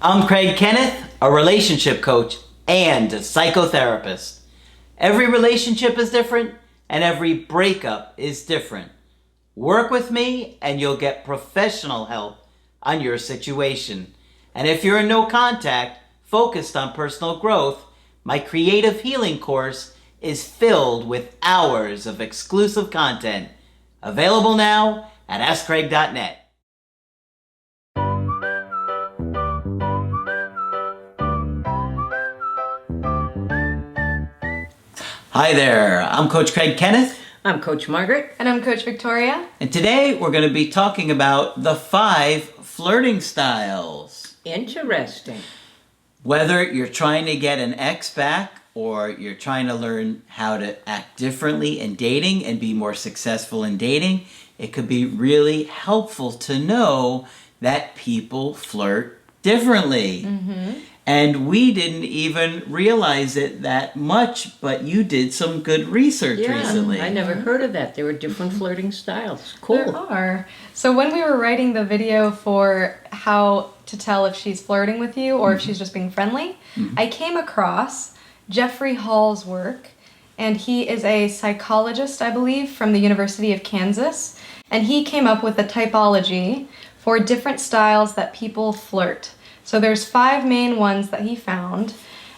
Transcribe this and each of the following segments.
I'm Craig Kenneth, a relationship coach and a psychotherapist. Every relationship is different and every breakup is different. Work with me and you'll get professional help on your situation. And if you're in no contact, focused on personal growth, my creative healing course is filled with hours of exclusive content. Available now at AskCraig.net. Hi there, I'm Coach Craig Kenneth. I'm Coach Margaret. And I'm Coach Victoria. And today we're going to be talking about the 5 flirting styles. Interesting. Whether you're trying to get an ex back or you're trying to learn how to act differently in dating and be more successful in dating, it could be really helpful to know that people flirt differently. Mm-hmm. And we didn't even realize it that much, but you did some good research recently. I never heard of that. There were different flirting styles. Cool. There are. So when we were writing the video for how to tell if she's flirting with you or if she's just being friendly, I came across Jeffrey Hall's work, and he is a psychologist, I believe, from the University of Kansas, and he came up with a typology for different styles that people flirt. So there's 5 main ones that he found,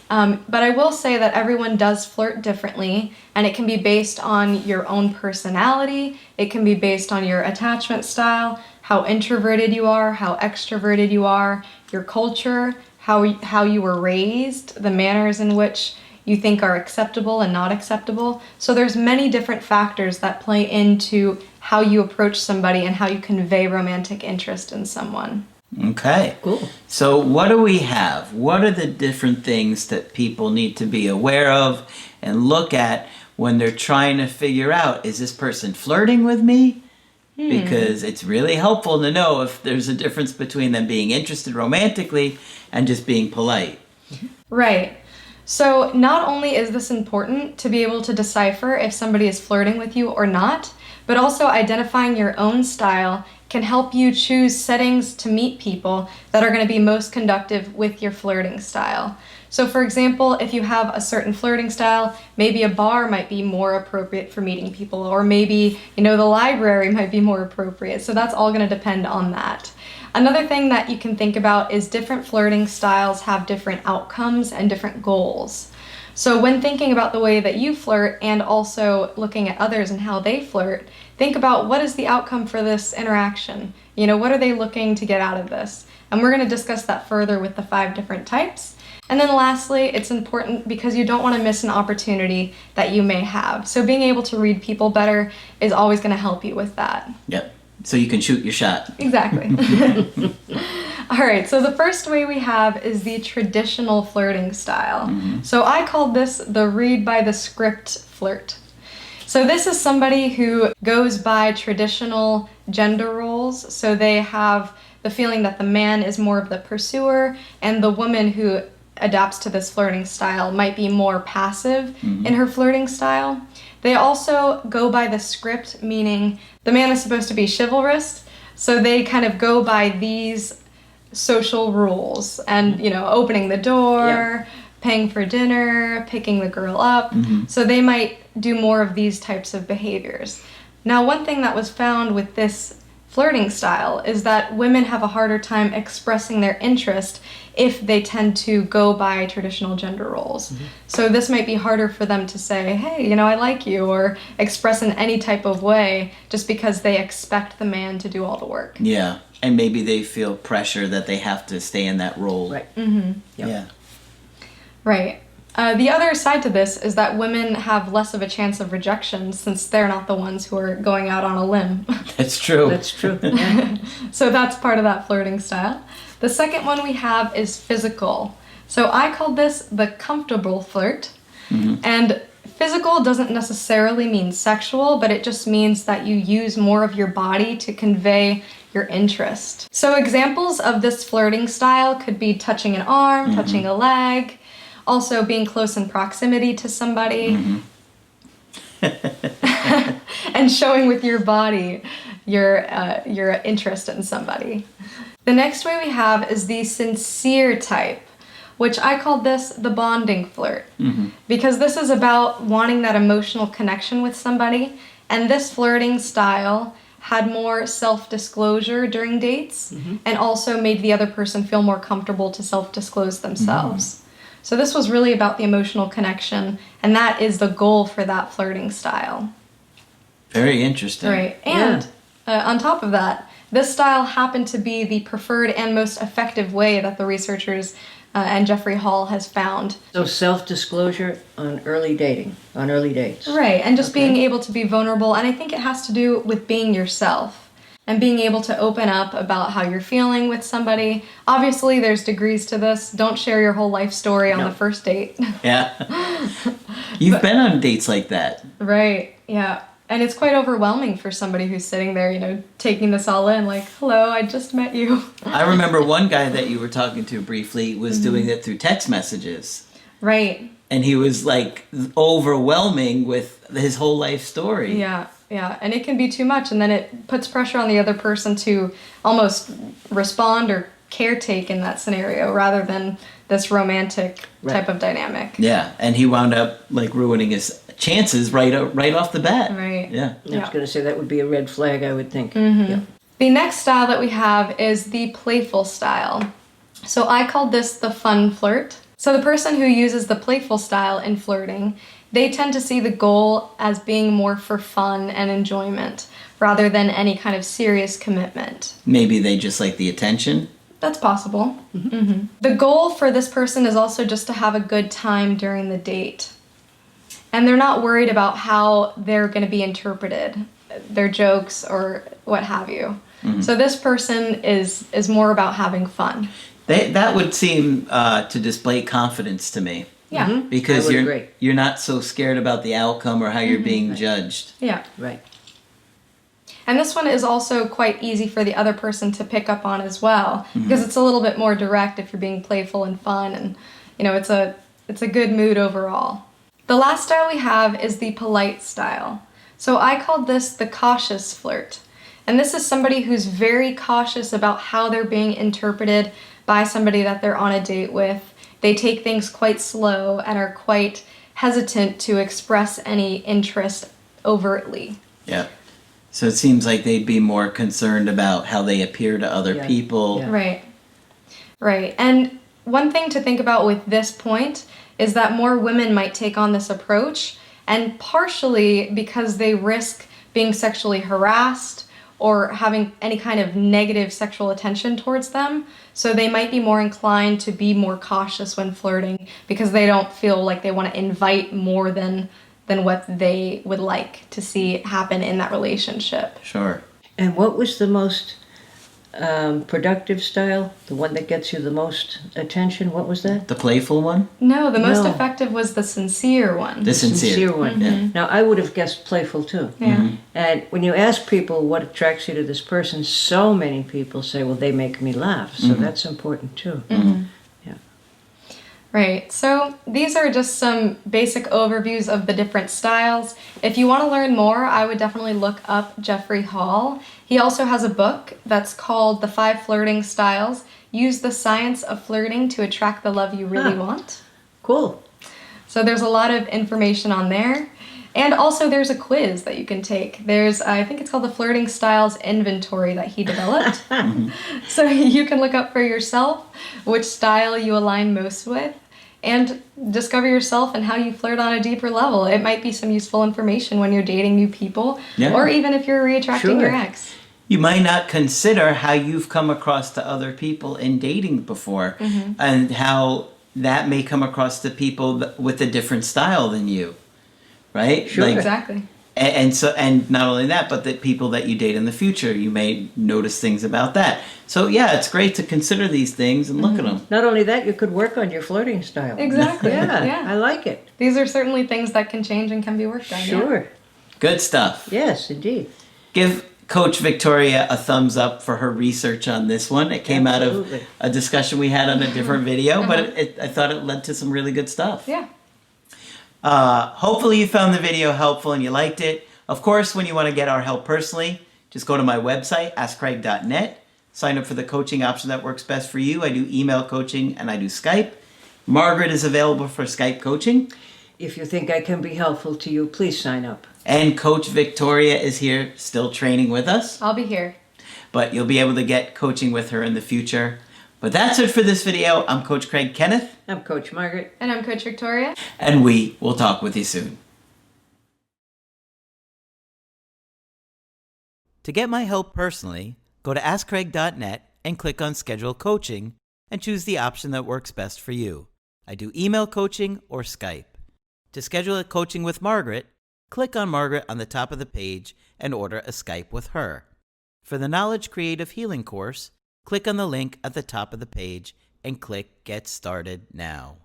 but I will say that everyone does flirt differently, and it can be based on your own personality, it can be based on your attachment style, how introverted you are, how extroverted you are, your culture, how you were raised, the manners in which you think are acceptable and not acceptable. So there's many different factors that play into how you approach somebody and how you convey romantic interest in someone. Okay. Cool. So what do we have? What are the different things that people need to be aware of and look at when they're trying to figure out, is this person flirting with me? Because it's really helpful to know if there's a difference between them being interested romantically and just being polite. Right. So not only is this important to be able to decipher if somebody is flirting with you or not, but also identifying your own style can help you choose settings to meet people that are going to be most conducive with your flirting style. So for example, if you have a certain flirting style, maybe a bar might be more appropriate for meeting people, or maybe, the library might be more appropriate. So that's all going to depend on that. Another thing that you can think about is different flirting styles have different outcomes and different goals. So when thinking about the way that you flirt and also looking at others and how they flirt, think about what is the outcome for this interaction? What are they looking to get out of this? And we're going to discuss that further with the 5 different types. And then lastly, it's important because you don't want to miss an opportunity that you may have. So being able to read people better is always going to help you with that. Yep. So you can shoot your shot. Exactly. All right, so the first way we have is the traditional flirting style. So I called this the read by the script flirt. So this is somebody who goes by traditional gender roles. So they have the feeling that the man is more of the pursuer, and the woman who adapts to this flirting style might be more passive in her flirting style. They also go by the script, meaning the man is supposed to be chivalrous, so they kind of go by these social rules and, opening the door, paying for dinner, picking the girl up. So they might do more of these types of behaviors. Now, one thing that was found with this flirting style is that women have a harder time expressing their interest if they tend to go by traditional gender roles. So this might be harder for them to say, hey, I like you, or express in any type of way just because they expect the man to do all the work. Yeah. And maybe they feel pressure that they have to stay in that role. Right. Mm-hmm. Yep. Yeah. Right. The other side to this is that women have less of a chance of rejection since they're not the ones who are going out on a limb. That's true. That's true. Yeah. So that's part of that flirting style. The second one we have is physical. So I called this the comfortable flirt. And physical doesn't necessarily mean sexual, but it just means that you use more of your body to convey your interest. So examples of this flirting style could be touching an arm, touching a leg, also being close in proximity to somebody, and showing with your body your interest in somebody. The next way we have is the sincere type, which I called this the bonding flirt. Because this is about wanting that emotional connection with somebody, and this flirting style had more self-disclosure during dates and also made the other person feel more comfortable to self-disclose themselves. So this was really about the emotional connection, and that is the goal for that flirting style. Very interesting. Right. And on top of that, this style happened to be the preferred and most effective way that the researchers and Jeffrey Hall has found. So self-disclosure on early dating, on early dates. Right, and just being able to be vulnerable. And I think it has to do with being yourself and being able to open up about how you're feeling with somebody. Obviously, there's degrees to this. Don't share your whole life story on the first date. Yeah. You've been on dates like that. Right, yeah. And it's quite overwhelming for somebody who's sitting there, you know, taking this all in, like, hello, I just met you. I remember one guy that you were talking to briefly was doing it through text messages. Right. And he was like overwhelming with his whole life story. Yeah, yeah. And it can be too much, and then it puts pressure on the other person to almost respond or caretake in that scenario rather than this romantic type of dynamic. Yeah, and he wound up like ruining his chances right off the bat. Right. Yeah. I was going to say that would be a red flag, I would think. The next style that we have is the playful style. So I called this the fun flirt. So the person who uses the playful style in flirting, they tend to see the goal as being more for fun and enjoyment rather than any kind of serious commitment. Maybe they just like the attention. That's possible. The goal for this person is also just to have a good time during the date. And they're not worried about how they're going to be interpreted, their jokes or what have you. So this person is more about having fun. That would seem to display confidence to me. Yeah. Because I would agree. you're not so scared about the outcome or how you're being judged. Yeah. Right. And this one is also quite easy for the other person to pick up on as well, because it's a little bit more direct if you're being playful and fun, and you know, it's a good mood overall. The last style we have is the polite style. So I called this the cautious flirt. And this is somebody who's very cautious about how they're being interpreted by somebody that they're on a date with. They take things quite slow and are quite hesitant to express any interest overtly. Yeah. So it seems like they'd be more concerned about how they appear to other people. Yeah. Right. Right. And one thing to think about with this point is that more women might take on this approach, and partially because they risk being sexually harassed or having any kind of negative sexual attention towards them. So they might be more inclined to be more cautious when flirting because they don't feel like they want to invite more than what they would like to see happen in that relationship. Sure. And what was the most productive style? The one that gets you the most attention? What was that? The playful one? No, the most No. effective was the sincere one. The sincere. one. Yeah. Now, I would have guessed playful too. Yeah. And when you ask people what attracts you to this person, so many people say, well, they make me laugh. So that's important too. Yeah. Right, so these are just some basic overviews of the different styles. If you want to learn more, I would definitely look up Jeffrey Hall. He also has a book that's called The 5 Flirting Styles. Use the science of flirting to attract the love you really want. Cool. So there's a lot of information on there. And also there's a quiz that you can take. There's, I think it's called the Flirting Styles Inventory that he developed. So you can look up for yourself which style you align most with and discover yourself and how you flirt on a deeper level. It might be some useful information when you're dating new people, or even if you're reattracting your ex. You might not consider how you've come across to other people in dating before and how that may come across to people with a different style than you. Right? Sure. Exactly. And not only that, but the people that you date in the future, you may notice things about that. So yeah, it's great to consider these things and look at them. Not only that, you could work on your flirting style. Exactly. Yeah, I like it. These are certainly things that can change and can be worked on. Sure. Good stuff. Yes, indeed. Give Coach Victoria a thumbs up for her research on this one. It came out of a discussion we had on a different video, but I thought it led to some really good stuff. Yeah. Hopefully you found the video helpful and you liked it. Of course, when you want to get our help personally, just go to my website, askcraig.net. Sign up for the coaching option that works best for you. I do email coaching and I do Skype. Margaret is available for Skype coaching. If you think I can be helpful to you, please sign up. And Coach Victoria is here still training with us. I'll be here. But you'll be able to get coaching with her in the future. But that's it for this video. I'm Coach Craig Kenneth. I'm Coach Margaret. And I'm Coach Victoria. And we will talk with you soon. To get my help personally, go to AskCraig.net and click on Schedule Coaching and choose the option that works best for you. I do email coaching or Skype. To schedule a coaching with Margaret, click on Margaret on the top of the page and order a Skype with her. For the Knowledge Creative Healing course, click on the link at the top of the page and click Get Started Now.